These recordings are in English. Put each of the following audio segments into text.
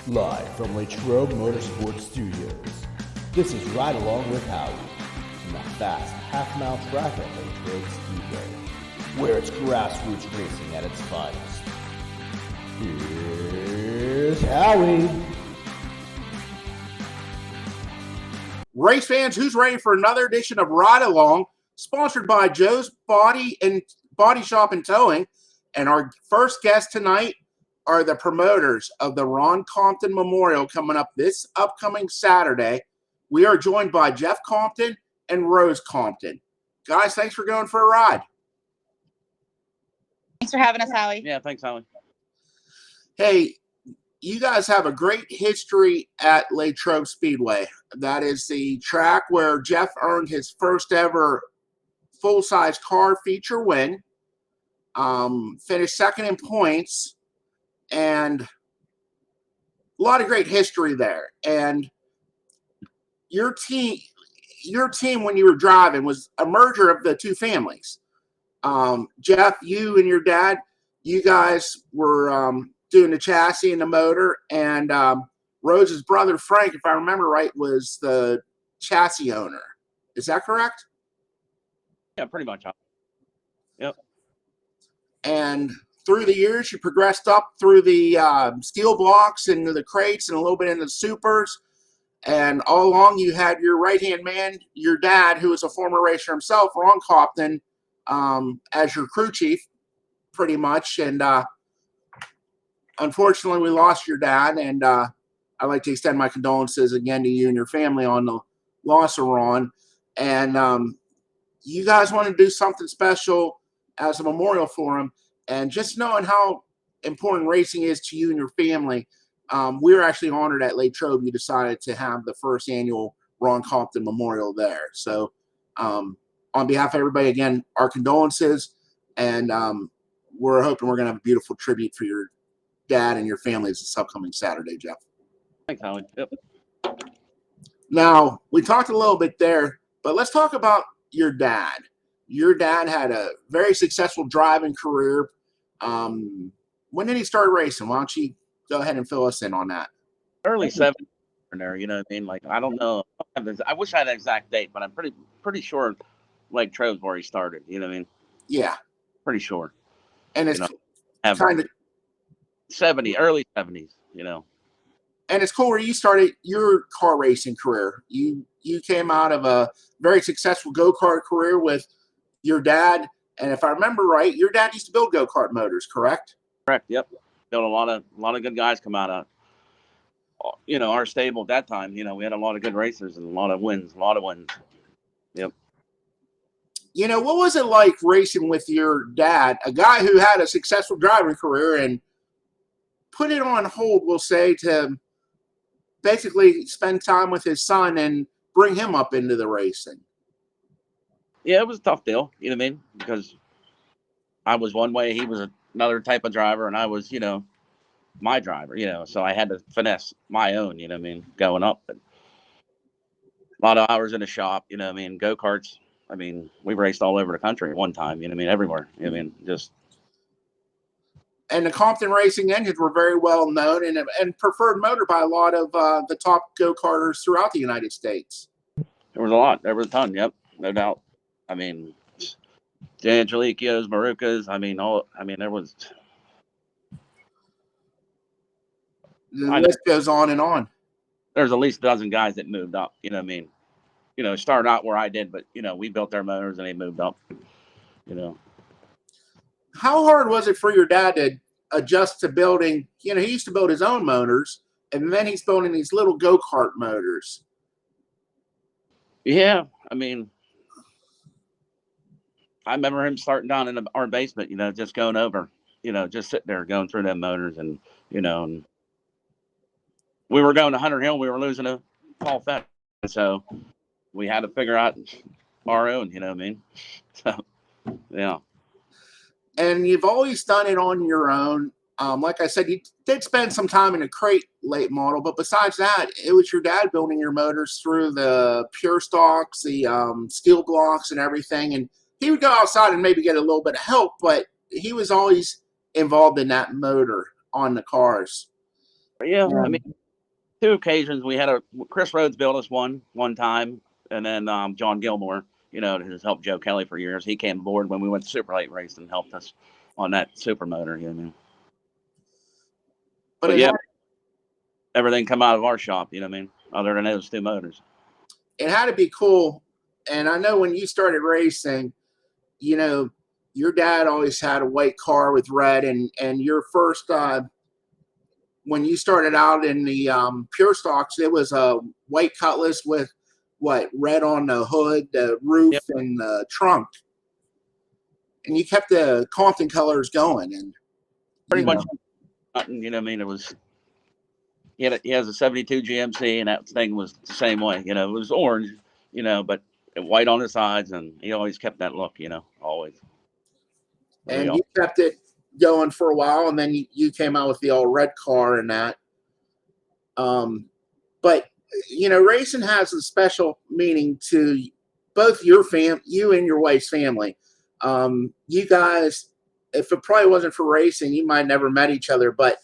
Live from Latrobe Motorsports Studios, this is Ride Along with Howie, from the fast half-mile track at Latrobe Speedway, where it's grassroots racing at its finest. Here's Howie. Race fans, who's ready for another edition of Ride Along, sponsored by Joe's Body Shop and Towing. And our first guest tonight are the promoters of the Ron Compton Memorial coming up this upcoming Saturday. We are joined by Jeff Compton and Rose Compton. Guys, thanks for going for a ride. Thanks for having us, Howie. Yeah, thanks, Howie. Hey, you guys have a great history at Latrobe Speedway. That is the track where Jeff earned his first ever full-size car feature win, finished second in points, and a lot of great history there. And your team when you were driving was a merger of the two families. Jeff, you and your dad, you guys were doing the chassis and the motor, and Rose's brother Frank, if I remember right, was the chassis owner. Is that correct? Yeah, pretty much. Yep. And through the years, you progressed up through the steel blocks and the crates and a little bit into the supers. And all along, you had your right-hand man, your dad, who was a former racer himself, Ron Compton, as your crew chief, pretty much. And unfortunately, we lost your dad. And I'd like to extend my condolences again to you and your family on the loss of Ron. And you guys want to do something special as a memorial for him. And just knowing how important racing is to you and your family, we're actually honored at Latrobe you decided to have the first annual Ron Compton Memorial there. So on behalf of everybody, again, our condolences. And we're hoping we're going to have a beautiful tribute for your dad and your families this upcoming Saturday, Jeff. Thanks, Howie. Yep. Now, we talked a little bit there, but let's talk about your dad. Your dad had a very successful driving career. When did he start racing? Why don't you go ahead and fill us in on that? Early 70s there, you know what I mean? Like, I don't know. I wish I had an exact date, but I'm pretty sure Latrobe's where he started, you know what I mean? Yeah. Pretty sure. And it's kind of early 70s, you know. And it's cool where you started your car racing career. You came out of a very successful go-kart career with your dad. And if I remember right, your dad used to build go-kart motors, correct? Correct. Yep. Built a lot of good guys come out of, you know, our stable at that time. You know, we had a lot of good racers and a lot of wins. Yep. You know, what was it like racing with your dad, a guy who had a successful driving career and put it on hold, we'll say, to basically spend time with his son and bring him up into the racing? Yeah, it was a tough deal, you know what I mean? Because I was one way, he was another type of driver, and I was, you know, my driver, you know, so I had to finesse my own, you know what I mean, going up. But a lot of hours in the shop, you know what I mean, go-karts. I mean, we raced all over the country at one time, you know what I mean, everywhere. You know what I mean, just. And the Compton racing engines were very well known and preferred motor by a lot of the top go-karters throughout the United States. There was a lot. There was a ton, yep, no doubt. I mean, the Angeliquios, Marucas, there was. The list goes on and on. There's at least a dozen guys that moved up, you know what I mean? You know, started out where I did, but, you know, we built their motors and they moved up, you know. How hard was it for your dad to adjust to building? You know, he used to build his own motors, and then he's building these little go-kart motors. Yeah, I mean, I remember him starting down in our basement, you know, just going over, you know, just sitting there going through them motors. And, you know, and we were going to Hunter Hill. We were losing to Paul Fess. So we had to figure out our own, you know what I mean? So, yeah. And you've always done it on your own. Like I said, you did spend some time in a crate late model, but besides that, it was your dad building your motors through the pure stocks, the steel blocks and everything. And he would go outside and maybe get a little bit of help, but he was always involved in that motor on the cars. Yeah, I mean, two occasions we had Chris Rhodes built us one time, and then John Gilmore, has helped Joe Kelly for years. He came aboard when we went to Super Late Race and helped us on that super motor. You know what I mean? But yeah, everything come out of our shop. You know what I mean? Other than those two motors. It had to be cool. And I know when you started racing, your dad always had a white car with red, and your first when you started out in the pure stocks, it was a white Cutlass with red on the hood, the roof, Yep. and the trunk, and you kept the Compton colors going. And pretty much nothing. You know what I mean? It was he has a 72 GMC, and that thing was the same way. It was orange, but white on the sides, and he always kept that look. Always. And you kept it going for a while, and then you came out with the all red car and that. But racing has a special meaning to both you and your wife's family. You guys, if it probably wasn't for racing, you might have never met each other. But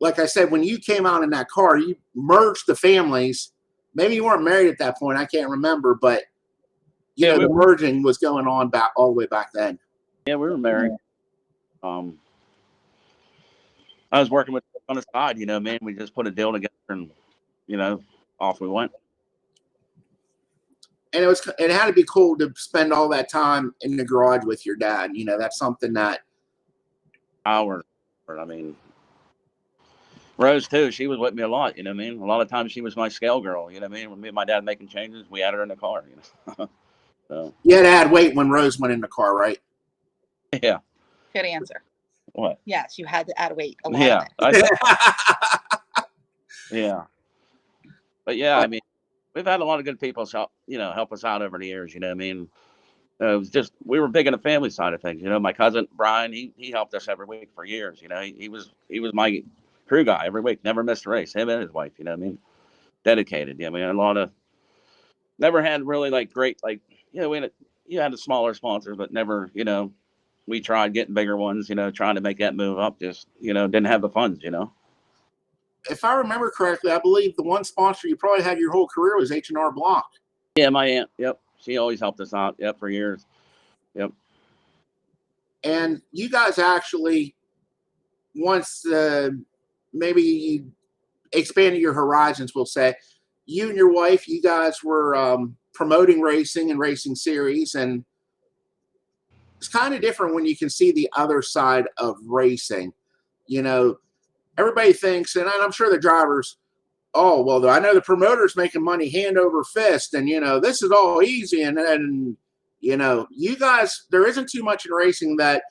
like I said, when you came out in that car, you merged the families. Maybe you weren't married at that point. I can't remember, but the merging was going on all the way back then. Yeah, we were married. I was working with on the side, man. We just put a deal together, and off we went. And it had to be cool to spend all that time in the garage with your dad. That's something that. I mean, Rose too. She was with me a lot. You know what I mean? A lot of times she was my scale girl. You know what I mean? When me and my dad making changes, we had her in the car. So. You had to add weight when Rose went in the car, right? Yeah. Good answer. What? Yes, you had to add weight a lot. Yeah. Yeah. But yeah, I mean, we've had a lot of good people help us out over the years. You know what I mean? It was just we were big in the family side of things. My cousin Brian, he helped us every week for years. He was my crew guy every week. Never missed a race. Him and his wife. You know what I mean? Dedicated. I mean, a lot of never had really great you had the smaller sponsors, but never we tried getting bigger ones. Trying to make that move up. Just didn't have the funds. If I remember correctly, I believe the one sponsor you probably had your whole career was H&R Block. Yeah, my aunt. Yep, she always helped us out. Yep, for years. Yep. And you guys actually, once maybe you expanded your horizons, we'll say, you and your wife, you guys were promoting racing and racing series, and it's kind of different when you can see the other side of racing. Everybody thinks, and I'm sure the drivers, oh, well, I know the promoter's making money hand over fist, and, this is all easy. And you guys, there isn't too much in racing that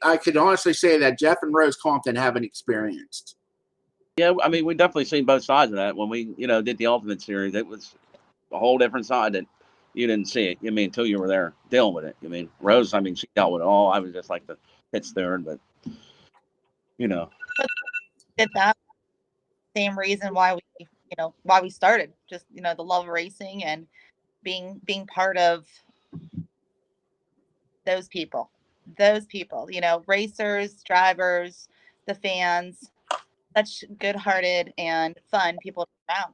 I could honestly say that Jeff and Rose Compton haven't experienced. Yeah, I mean, we definitely seen both sides of that. When we, did the Ultimate Series, it was a whole different side that you didn't see it. Until you were there dealing with it. Rose, she dealt with it all. I was just like the pit steward, but, Did that same reason why we started, just the love of racing and being part of those people, racers, drivers, the fans, such good-hearted and fun people around.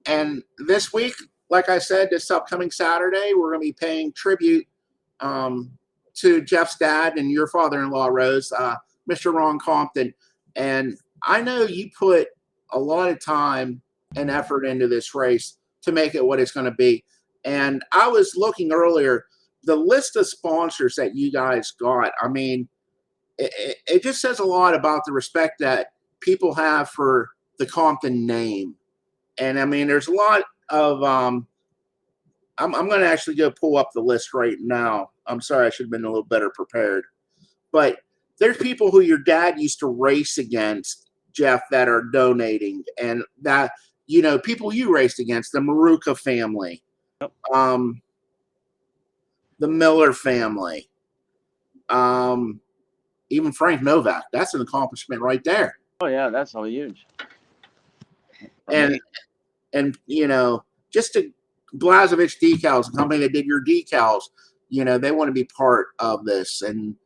And this week, like I said, this upcoming Saturday, we're going to be paying tribute to Jeff's dad and your father-in-law, Rose, Mr. Ron Compton. And I know you put a lot of time and effort into this race to make it what it's going to be. And I was looking earlier, the list of sponsors that you guys got, I mean, it just says a lot about the respect that people have for the Compton name. And I mean, there's a lot of, I'm going to actually go pull up the list right now. I'm sorry, I should have been a little better prepared. But there's people who your dad used to race against, Jeff, that are donating, and that, people you raced against, the Maruka family, Yep. The Miller family, even Frank Novak. That's an accomplishment right there. Oh yeah, that's all huge. And just to Blazevich Decals, the company that did your decals, they want to be part of this. And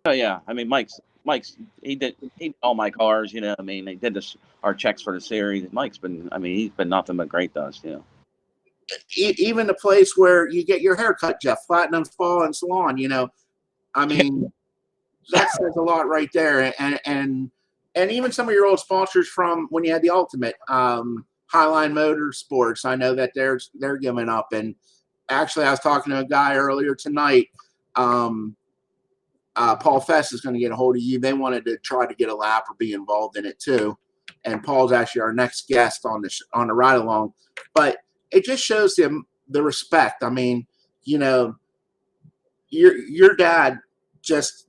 oh yeah, I mean, Mike's Mike's he did all my cars, you know. I mean, they did our checks for the series. Mike's been, I mean, he's been nothing but great to us, you know. Even the place where you get your hair cut, Jeff, Platinum Spa and Salon, you know. I mean, that says a lot right there. And even some of your old sponsors from when you had the Ultimate, Highline Motorsports, I know that they're giving up. And actually, I was talking to a guy earlier tonight. Paul Fess is going to get a hold of you. They wanted to try to get a lap or be involved in it too. And Paul's actually our next guest on the ride along. But it just shows him the respect. I mean, you know, your dad just,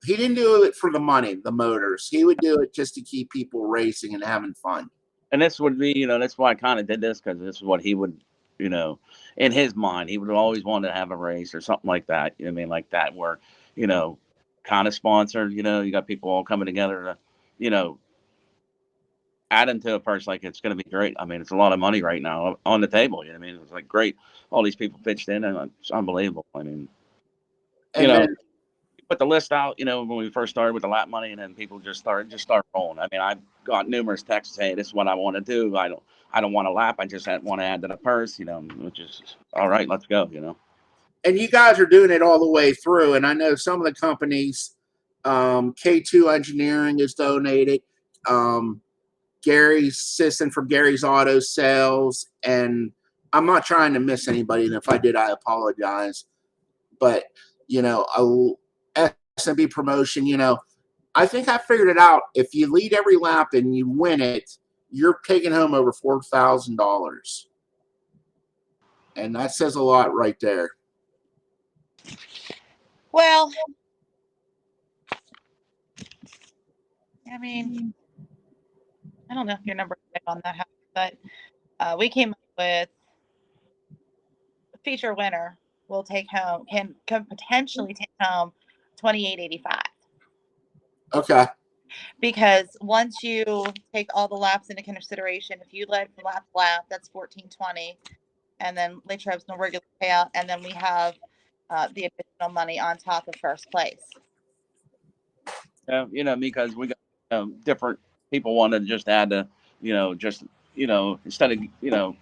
he didn't do it for the money, the motors. He would do it just to keep people racing and having fun. And this would be, you know, that's why I kind of did this, because this is what he would, you know, in his mind, he would always want to have a race or something like that. You know what I mean? Like that, where, you know, kind of sponsored, you know, you got people all coming together to, you know, add into a purse. Like, it's going to be great. I mean, it's a lot of money right now on the table. You know what I mean? It's like great. All these people pitched in, and it's unbelievable. I mean, you know, put the list out, you know, when we first started with the lap money, and then people just start rolling. I mean, I've got numerous texts saying, this is what I want to do. I don't want a lap. I just want to add to the purse, you know, which is all right. Let's go, you know. And you guys are doing it all the way through. And I know some of the companies, K2 Engineering is donated. Gary's assistant from Gary's Auto Sales. And I'm not trying to miss anybody. And if I did, I apologize. But, you know, SMB promotion, you know, I think I figured it out. If you lead every lap and you win it, you're taking home over $4,000. And that says a lot right there. Well, I mean, I don't know if your number is on that, but we came up with a feature winner will take home, can potentially take home $2,885. Okay. Because once you take all the laps into consideration, if you led from lap to lap, that's $1,420, and then Latrobe's no regular payout, and then we have the additional money on top of first place. You know, because we got different people want to just add to, you know, just, you know, instead of, you know,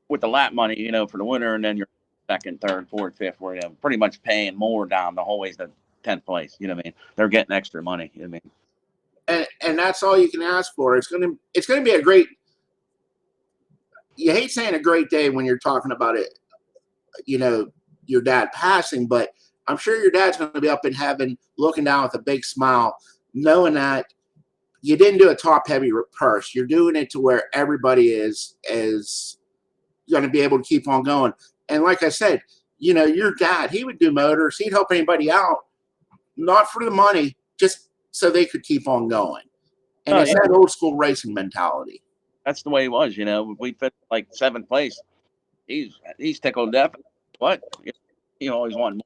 with the lap money, you know, for the winner, and then you're second, third, fourth, fifth, where you're pretty much paying more down the whole way to 10th place. You know what I mean? They're getting extra money. You know what I mean? And that's all you can ask for. It's gonna be a great. You hate saying a great day when you're talking about it, you know, your dad passing, but I'm sure your dad's going to be up in heaven looking down with a big smile, knowing that you didn't do a top-heavy purse. You're doing it to where everybody is going to be able to keep on going. And like I said, you know, your dad, he would do motors. He'd help anybody out, not for the money, just so they could keep on going. And it's that old-school racing mentality. That's the way he was, you know. We fit like 7th place. He's tickled death. What? He always wanted more.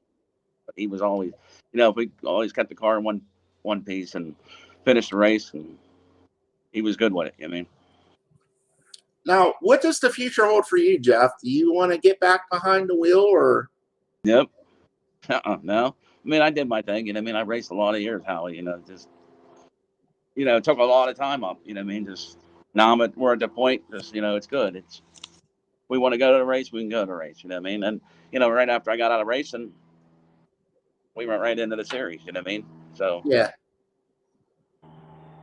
But he was always, you know, we always kept the car in one piece and finished the race, and he was good with it. I mean, now, what does the future hold for you, Jeff? Do you want to get back behind the wheel, or? Yep. No. I mean, I did my thing. You know, I mean, I raced a lot of years, Howie. You know, just, you know, it took a lot of time up. You know, what I mean, just now we're at the point. Just, you know, it's good. We want to go to the race, we can go to the race. You know what I mean? And you know, right after I got out of racing, we went right into the series. You know what I mean? So yeah,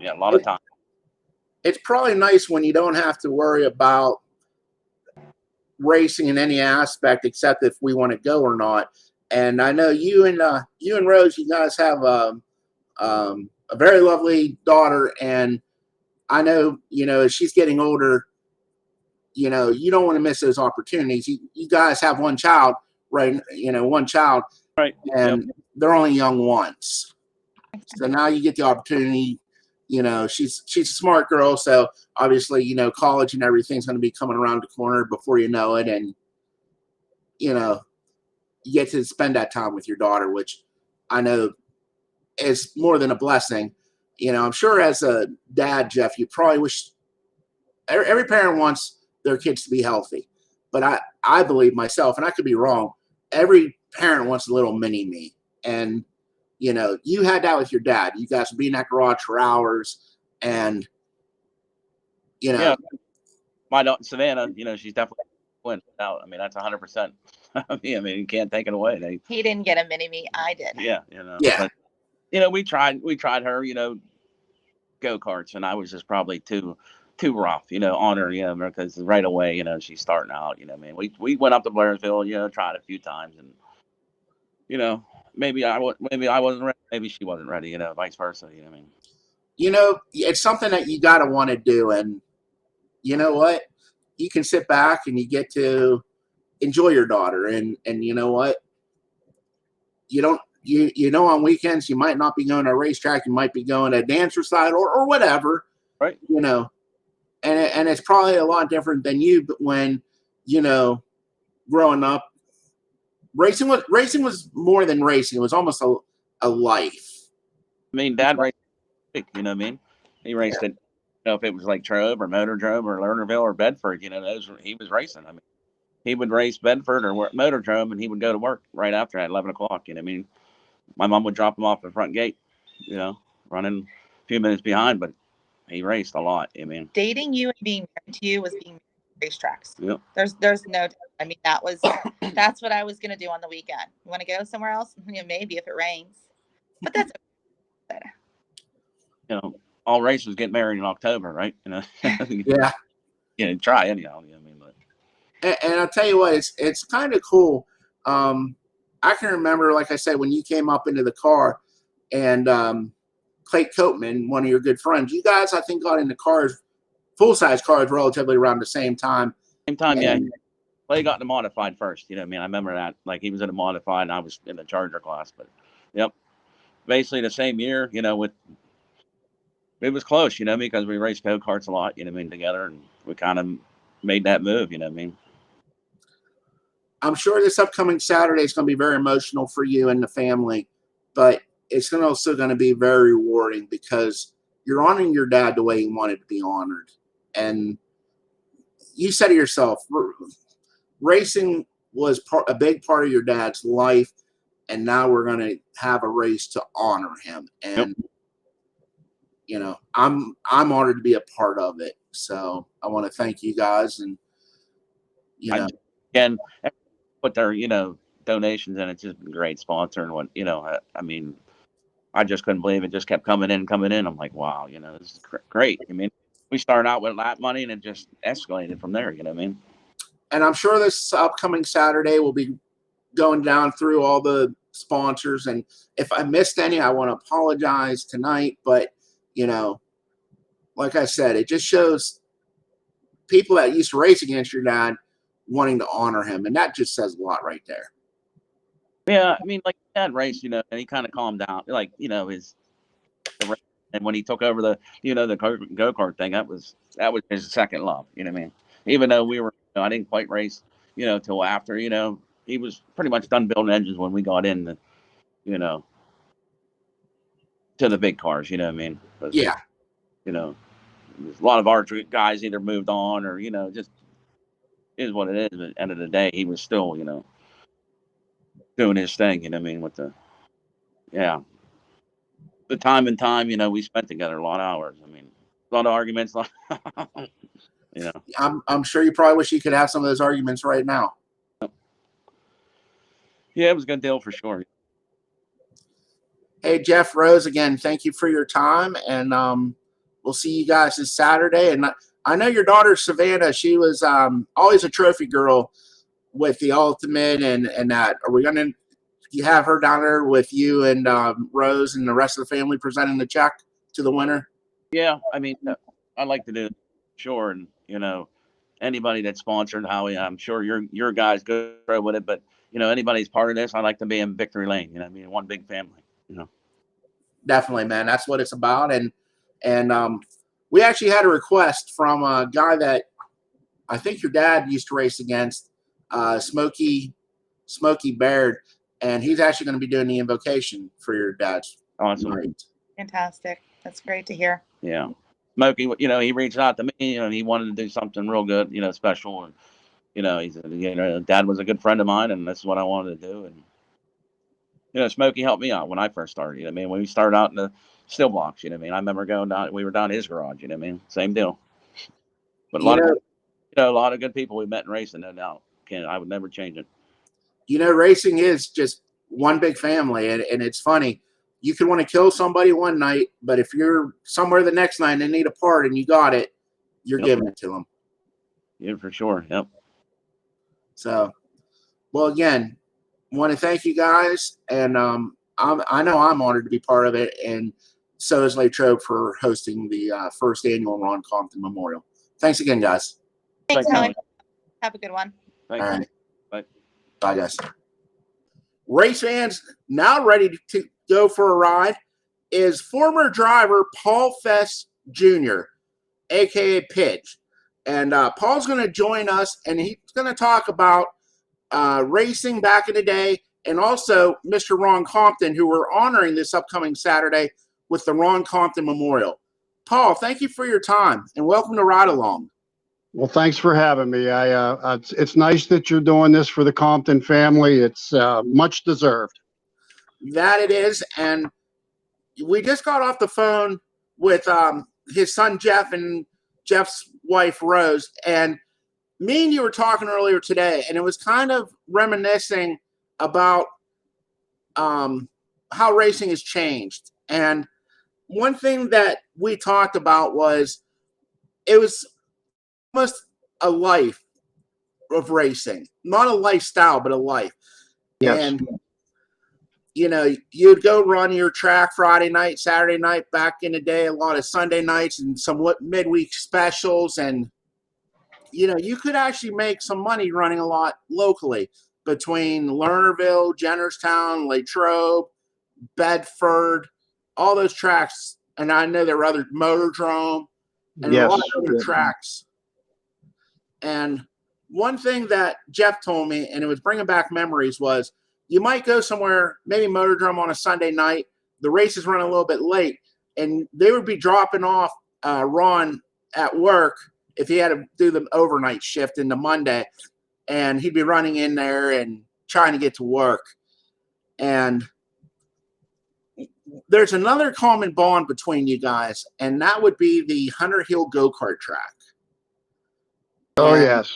a lot of time. It's probably nice when you don't have to worry about racing in any aspect except if we want to go or not. And I know you and Rose, you guys have a very lovely daughter, and I know, you know, as she's getting older, you know, you don't want to miss those opportunities. You guys have one child, right? You know, one child, right? And they're only young ones. So now you get the opportunity. You know, she's a smart girl, so obviously, you know, college and everything's going to be coming around the corner before you know it, and you know, you get to spend that time with your daughter, which I know is more than a blessing. You know, I'm sure as a dad, Jeff, you probably wish every parent wants their kids to be healthy, but I believe myself, and I could be wrong, every parent wants a little mini me, and you know, you had that with your dad. You guys would be in that garage for hours, and you know, Yeah, my daughter Savannah, you know, she's definitely win out. I mean, that's 100%. I mean, you can't take it away. He didn't get a mini me. I did. Yeah, you know. Yeah. But you know, we tried her, you know, go karts, and I was just probably too rough, you know, on her, you know, because right away, you know, she's starting out. You know, I mean, we went up to Blairsville, you know, tried a few times, and you know, maybe I wasn't ready, maybe she wasn't ready, you know, vice versa. You know what I mean? You know, it's something that you got to want to do, and you know what? You can sit back and you get to enjoy your daughter, and you know what? You don't. You know, on weekends you might not be going to a racetrack, you might be going to a dance recital or whatever, Right. you know, and it's probably a lot different than you, but when, you know, growing up, racing was more than racing. It was almost a life. I mean, Dad raced, you know what I mean? He raced it, you know, if it was like Latrobe or Motordrome or Lernerville or Bedford, you know, he was racing. I mean, he would race Bedford or Motordrome, and he would go to work right after at 11 o'clock. You know what I mean? My mom would drop him off the front gate, you know, running a few minutes behind, but he raced a lot. I mean, dating you and being married to you was being racetracks. Yep. There's no. I mean, that's what I was gonna do on the weekend. You want to go somewhere else? You know, maybe if it rains, but that's okay. You know, all races get married in October, right? You know, Yeah. You know, try anyhow. You know what I mean? But And I'll tell you what, it's kind of cool. I can remember, like I said, when you came up into the car, and Clayton Coatman, one of your good friends, you guys, I think, got into cars, full size cars, relatively around the same time. same time, yeah. Clay got in the modified first. You know what I mean? I remember that. Like, he was in a modified, and I was in the Charger class. But yep, basically the same year. You know, it was close. You know, because we raced go karts a lot. You know what I mean? Together, and we kind of made that move. You know what I mean? I'm sure this upcoming Saturday is going to be very emotional for you and the family, but it's also going to be very rewarding because you're honoring your dad the way he wanted to be honored. And you said to yourself, racing was a big part of your dad's life, and now we're going to have a race to honor him. And you know, I'm honored to be a part of it. So I want to thank you guys, and you know, and put their, you know, donations in. It's just a great sponsor, and what, you know, I mean, I just couldn't believe it. Just kept coming in. I'm like, wow, you know, this is great. I mean, we started out with lap money, and it just escalated from there. You know what I mean? and I'm sure this upcoming Saturday will be going down through all the sponsors. And if I missed any, I want to apologize tonight. But, you know, like I said, it just shows people that used to race against your dad wanting to honor him. And that just says a lot right there. Yeah, I mean, like, Dad raced, you know, and he kind of calmed down. Like, you know, and when he took over the, you know, the go kart thing, that was his second love. You know what I mean? Even though we were, you know, I didn't quite race, you know, till after, you know, he was pretty much done building engines when we got in, you know, to the big cars. You know what I mean? But, Yeah. you know, a lot of our guys either moved on or, you know, just is what it is. But at the end of the day, he was still, you know, doing his thing. You know what I mean? With the time, you know, we spent together a lot of hours. I mean, a lot of arguments, you know. I'm sure you probably wish you could have some of those arguments right now. Yeah, it was a good deal for sure. Hey, Jeff, Rose, again, thank you for your time. And we'll see you guys this Saturday. And I know your daughter, Savannah, she was always a trophy girl with the Ultimate and that. Are we going to have her down there with you and Rose and the rest of the family presenting the check to the winner? Yeah, I mean, I'd like to do it, sure. And, you know, anybody that's sponsored Howie, I'm sure your guys go with it. But, you know, anybody's part of this, I like to be in victory lane. You know, I mean, one big family. You know, Definitely, man. That's what it's about. And we actually had a request from a guy that I think your dad used to race against, Smokey Baird, and he's actually going to be doing the invocation for your dad's awesome. night. Fantastic. That's great to hear. Yeah. Smokey, you know, he reached out to me, you know, and he wanted to do something real good, you know, special. And, you know, he said, you know, Dad was a good friend of mine, and that's what I wanted to do. And Smokey helped me out when I first started. You know what I mean? When we started out in the still blocks, you know what I mean? I remember going down. We were down his garage. You know what I mean? Same deal. But a You lot of know, a lot of good people we met in racing. No doubt. I would never change it. racing is just one big family, and it's funny. You could want to kill somebody one night, but if you're somewhere the next night and they need a part and you got it, you're giving it to them. Yeah, for sure. Yep. So, well, again, want to thank you guys, and I know I'm honored to be part of it, and so is Latrobe for hosting the first annual Ron Compton Memorial. Thanks again, guys. Thanks, Thanks, Howie. Have a good one. Thanks. All right. Bye. Bye, guys. Race fans, now ready to go for a ride is former driver Paul Fess Jr., a.k.a. Pidge. And Paul's going to join us, and he's going to talk about racing back in the day, and also Mr. Ron Compton, who we're honoring this upcoming Saturday with the Ron Compton Memorial. Paul, thank you for your time, and welcome to Ride Along. Well, thanks for having me. It's nice that you're doing this for the Compton family. It's much deserved. That it is, and we just got off the phone with his son Jeff and Jeff's wife Rose, and me and you were talking earlier today, and it was kind of reminiscing about how racing has changed. And one thing that we talked about was it was almost a life of racing, not a lifestyle, but a life. Yes. And you'd go run your track Friday night, Saturday night, back in the day, a lot of Sunday nights and some midweek specials. And, you could actually make some money running a lot locally between Lernerville, Jennerstown, Latrobe, Bedford, all those tracks. And I know there were other Motordrome and a lot of other tracks. And one thing that Jeff told me, and it was bringing back memories, was you might go somewhere, maybe Motordrome on a Sunday night, the races run a little bit late, and they would be dropping off Ron at work if he had to do the overnight shift into Monday, and he'd be running in there and trying to get to work. And there's another common bond between you guys, and that would be the Hunter Hill go-kart track. Oh, and yes.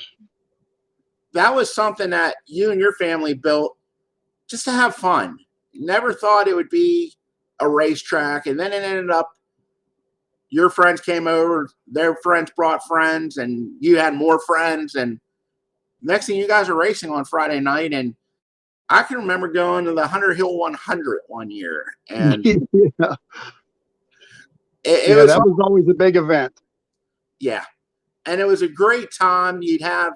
That was something that you and your family built just to have fun. Never thought it would be a racetrack, and then it ended up your friends came over, their friends brought friends, and you had more friends, and next thing you guys are racing on Friday night. And I can remember going to the Hunter Hill 100 one year, and it was, that was always a big event. Yeah, and it was a great time. You'd have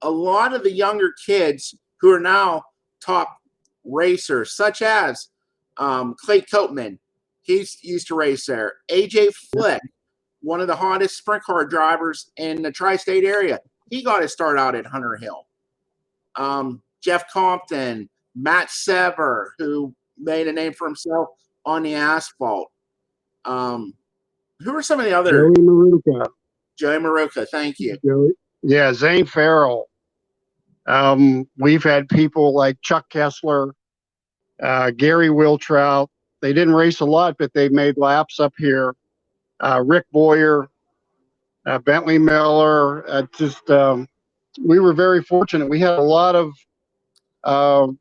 a lot of the younger kids who are now top racers, such as Clay Copeman. He's used to race there. AJ Flick, one of the hottest sprint car drivers in the tri-state area. He got his start out at Hunter Hill. Jeff Compton, Matt Sever, who made a name for himself on the asphalt. Who are some of the other? Joey Maruka, thank you. Yeah, Zane Farrell. We've had people like Chuck Kessler, Gary Wiltrout. They didn't race a lot, but they made laps up here. Rick Boyer, Bentley Miller. We were very fortunate. We had a lot of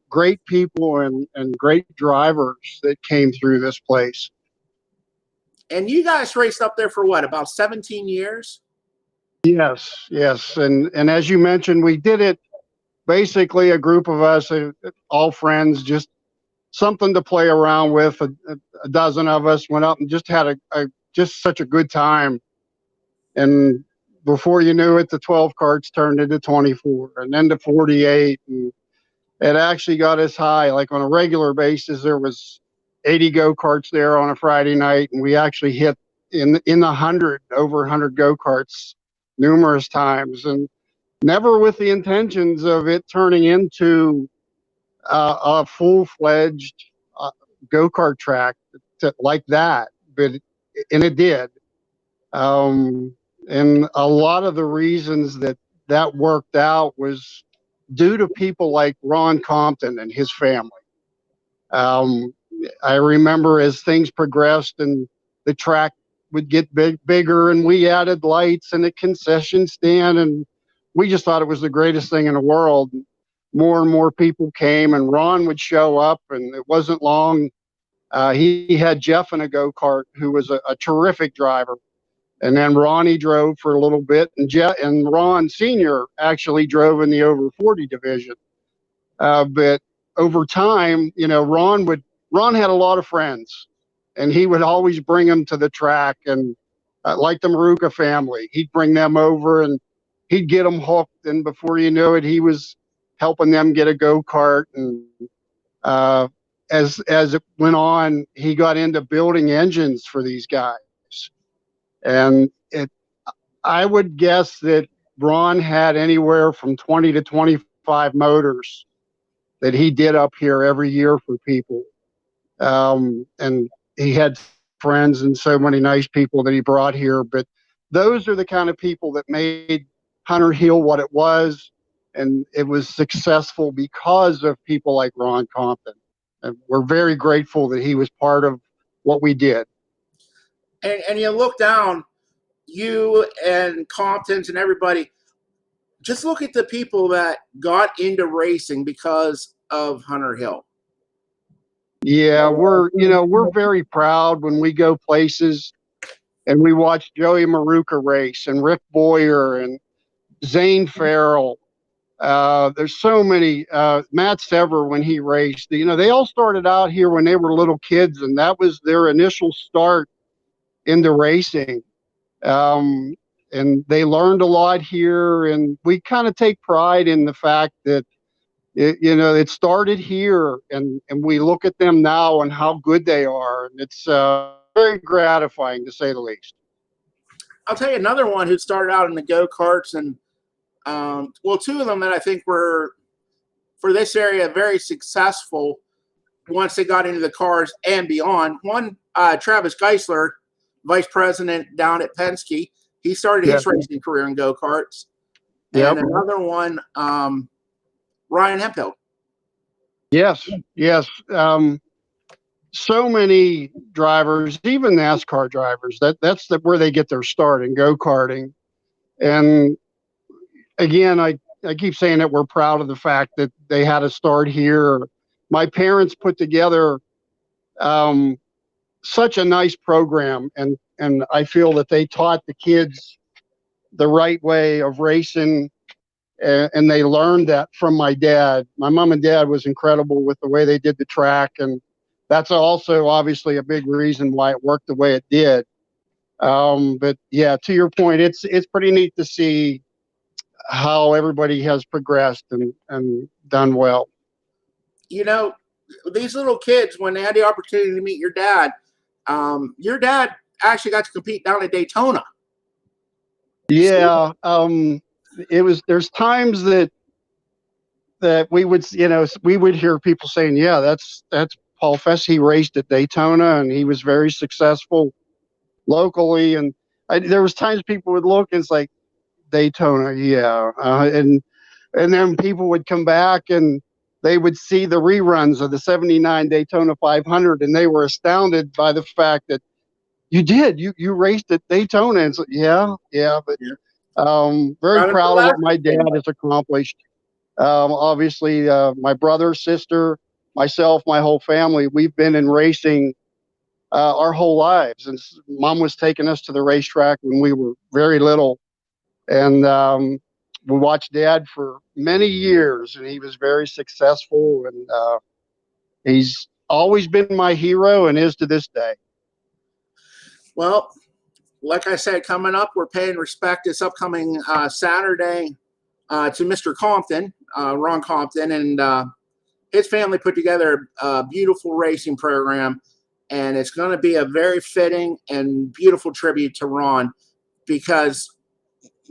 great people and great drivers that came through this place. And you guys raced up there for what, about 17 years? Yes. And as you mentioned, we did it basically a group of us, all friends, just something to play around with. A dozen of us went up and just had just such a good time. And before you knew it, the 12 carts turned into 24 and then to 48. And it actually got us high. Like on a regular basis, there was 80 go-karts there on a Friday night. And we actually hit in the 100, over 100 go-karts numerous times. And never with the intentions of it turning into a full-fledged go-kart track like that, and it did. And a lot of the reasons that worked out was due to people like Ron Compton and his family. Um, I remember as things progressed and the track would get bigger, and we added lights and a concession stand, and we just thought it was the greatest thing in the world. More and more people came, and Ron would show up, and it wasn't long. He had Jeff in a go-kart, who was a terrific driver. And then Ronnie drove for a little bit, and Ron Sr. actually drove in the over 40 division. But over time, Ron had a lot of friends, and he would always bring them to the track, and like the Maruka family, he'd bring them over and he'd get them hooked. And before you know it, he was helping them get a go-kart. And as it went on, he got into building engines for these guys. And I would guess that Ron had anywhere from 20 to 25 motors that he did up here every year for people. And he had friends and so many nice people that he brought here. But those are the kind of people that made Hunter Hill what it was. And it was successful because of people like Ron Compton. And we're very grateful that he was part of what we did. And you look down, you and Comptons and everybody, just look at the people that got into racing because of Hunter Hill. Yeah, we're very proud when we go places and we watch Joey Maruka race and Rick Boyer and Zane Farrell. There's so many. Matt Sever, when he raced, they all started out here when they were little kids, and that was their initial start into racing. And they learned a lot here, and we kind of take pride in the fact that it started here, and we look at them now and how good they are, and it's very gratifying, to say the least. I'll tell you another one who started out in the go-karts, and two of them that I think were, for this area, very successful once they got into the cars and beyond. One, Travis Geisler, vice president down at Penske. He started his racing career in go-karts. Yep. And another one, Ryan Hemphill. Yes. So many drivers, even NASCAR drivers, that's where they get their start in go-karting. And again, I keep saying that we're proud of the fact that they had a start here. My parents put together such a nice program, and I feel that they taught the kids the right way of racing, and they learned that from my dad. My mom and dad was incredible with the way they did the track, and that's also obviously a big reason why it worked the way it did. But yeah, to your point, it's pretty neat to see how everybody has progressed and done well. These little kids, when they had the opportunity to meet your dad actually got to compete down at Daytona. Yeah. There's times that we would hear people saying, yeah, that's Paul Fess. He raced at Daytona and he was very successful locally. And there was times people would look and it's like, Daytona. Yeah. And then people would come back and they would see the reruns of the 79 Daytona 500, and they were astounded by the fact that you raced at Daytona. And so, yeah, but very proud of what my dad has accomplished. Obviously, my brother, sister, myself, my whole family, we've been in racing our whole lives. And Mom was taking us to the racetrack when we were very little. And we watched Dad for many years, and he was very successful. And he's always been my hero and is to this day. Well, like I said, coming up, we're paying respect this upcoming Saturday to Mr. Compton, Ron Compton, and his family put together a beautiful racing program, and it's going to be a very fitting and beautiful tribute to Ron, because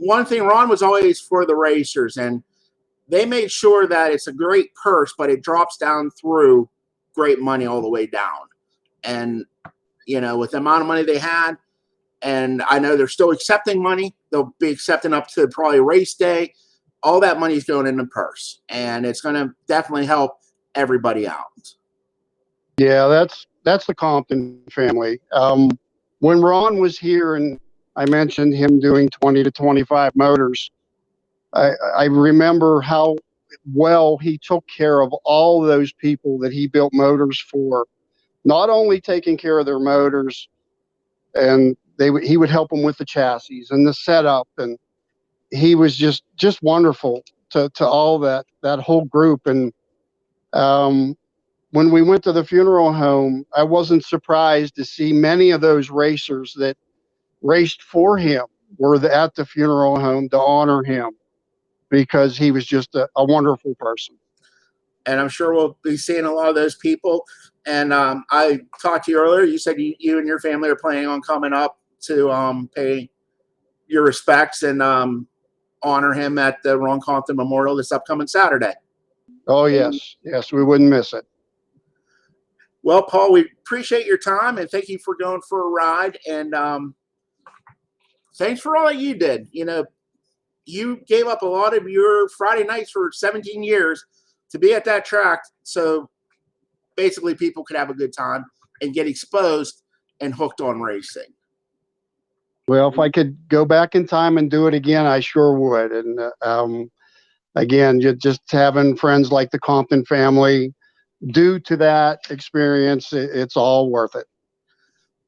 one thing, Ron was always for the racers, and they made sure that it's a great purse, but it drops down through great money all the way down. And, with the amount of money they had, and I know they're still accepting money. They'll be accepting up to probably race day. All that money is going in the purse, and it's going to definitely help everybody out. Yeah, that's the Compton family. When Ron was here and I mentioned him doing 20 to 25 motors, I remember how well he took care of all those people that he built motors for, not only taking care of their motors, and he would help them with the chassis and the setup, and he was just wonderful to all that whole group. And when we went to the funeral home, I wasn't surprised to see many of those racers that raced for him were at the funeral home to honor him, because he was just a wonderful person. And I'm sure we'll be seeing a lot of those people. And I talked to you earlier. You said you and your family are planning on coming up to pay your respects and honor him at the Ron Compton Memorial this upcoming Saturday. Oh, yes. Yes, we wouldn't miss it. Well, Paul, we appreciate your time, and thank you for going for a ride. And thanks for all that you did. You know, you gave up a lot of your Friday nights for 17 years to be at that track, so basically people could have a good time and get exposed and hooked on racing. Well, if I could go back in time and do it again, I sure would. And again, just having friends like the Compton family, due to that experience, it's all worth it.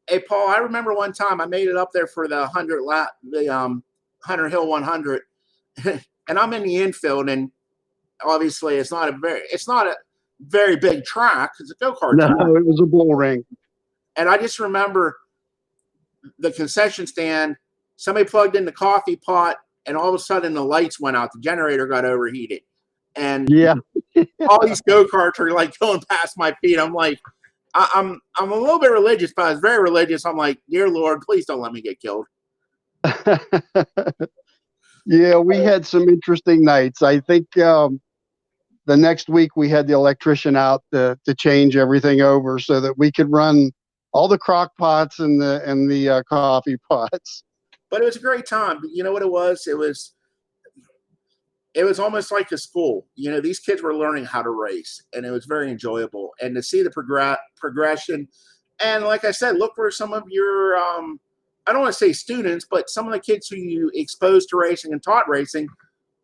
Hey, Paul, I remember one time I made it up there for the 100 lap, the Hunter Hill 100, and I'm in the infield, and obviously it's not a very big track. It's a go-kart track. No, it was a bull ring. And I just remember the concession stand, somebody plugged in the coffee pot, and all of a sudden the lights went out. The generator got overheated. And yeah, all these go-karts are like going past my feet. I'm like, I'm a little bit religious, but I was very religious. I'm like, dear Lord, please don't let me get killed. Yeah, we had some interesting nights. I think the next week we had the electrician out to change everything over so that we could run all the crock pots and the coffee pots. But it was a great time. You know what it was? It was almost like a school. You know, these kids were learning how to race, and it was very enjoyable. And to see the progression, and like I said, look for some of your, I don't want to say students, but some of the kids who you exposed to racing and taught racing,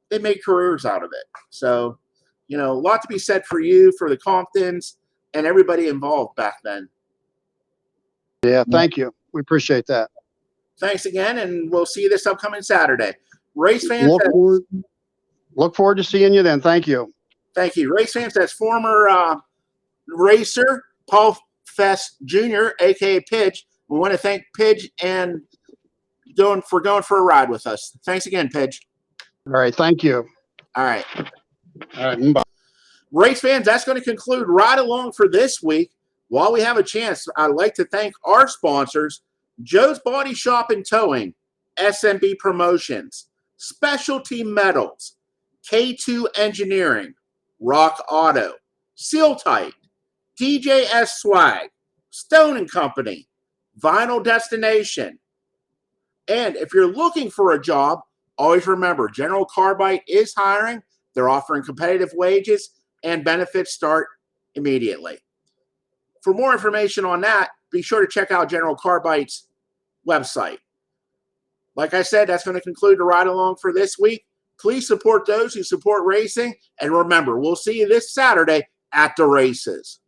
they made careers out of it. So, you know, a lot to be said for you, for the Comptons, and everybody involved back then. Yeah, thank you. We appreciate that. Thanks again, and we'll see you this upcoming Saturday. Race fans, look forward to seeing you then. Thank you. Thank you. Race fans, that's former racer Paul Fess Jr., a.k.a. Pidge. We want to thank Pidge and going for a ride with us. Thanks again, Pidge. All right, thank you. All right. All right, bye. Race fans, that's going to conclude Ride Along for this week. While we have a chance, I'd like to thank our sponsors, Joe's Body Shop and Towing, SMB Promotions, Specialty Metals, K2 Engineering, Rock Auto, Seal Tight, DJS Swag, Stone & Company, Vinyl Destination. And if you're looking for a job, always remember, General Carbide is hiring. They're offering competitive wages, and benefits start immediately. For more information on that, be sure to check out General Carbide's website. Like I said, that's going to conclude the Ride Along for this week. Please support those who support racing. And remember, we'll see you this Saturday at the races.